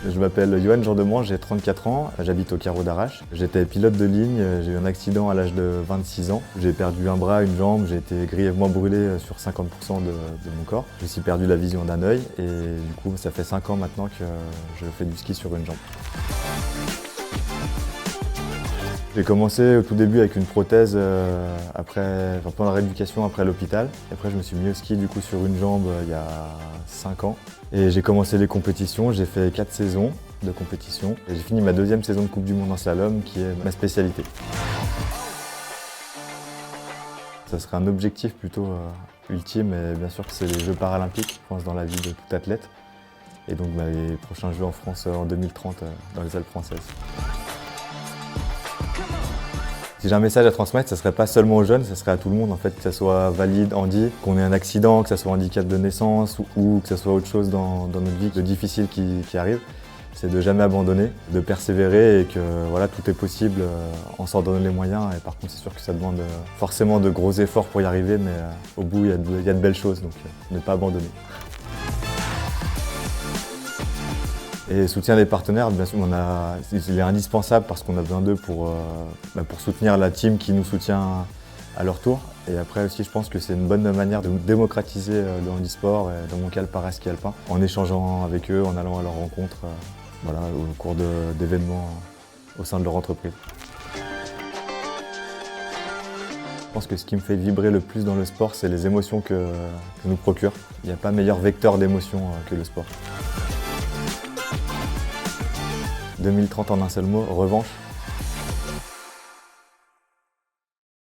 Je m'appelle Yoann Jourdemont, j'ai 34 ans, j'habite au Carreau d'Arrache. J'étais pilote de ligne, j'ai eu un accident à l'âge de 26 ans. J'ai perdu un bras, une jambe, j'ai été grièvement brûlé sur 50% de mon corps. J'ai aussi perdu la vision d'un œil et du coup ça fait 5 ans maintenant que je fais du ski sur une jambe. J'ai commencé au tout début avec une prothèse pendant la rééducation après l'hôpital. Et après je me suis mis au ski du coup sur une jambe il y a 5 ans. Et j'ai commencé les compétitions, j'ai fait 4 saisons de compétition. Et j'ai fini ma deuxième saison de Coupe du Monde en slalom qui est ma spécialité. Ça serait un objectif plutôt ultime, et bien sûr que c'est les Jeux paralympiques, je pense, dans la vie de tout athlète. Et donc les prochains Jeux en France en 2030 dans les Alpes françaises. Si j'ai un message à transmettre, ce ne serait pas seulement aux jeunes, ce serait à tout le monde, en fait, que ce soit valide, handi, qu'on ait un accident, que ce soit un handicap de naissance ou que ce soit autre chose dans notre vie de difficile qui arrive. C'est de jamais abandonner, de persévérer et que voilà, tout est possible en s'en donnant les moyens. Et par contre, c'est sûr que ça demande forcément de gros efforts pour y arriver, mais au bout, il y a de belles choses, donc ne pas abandonner. Et soutien des partenaires, bien sûr, il est indispensable parce qu'on a besoin d'eux pour soutenir la team qui nous soutient à leur tour. Et après aussi, je pense que c'est une bonne manière de démocratiser le handisport, et dans mon cas le para-ski alpin, en échangeant avec eux, en allant à leur rencontre au cours d'événements au sein de leur entreprise. Je pense que ce qui me fait vibrer le plus dans le sport, c'est les émotions que nous procure. Il n'y a pas meilleur vecteur d'émotions que le sport. 2030 en un seul mot, revanche.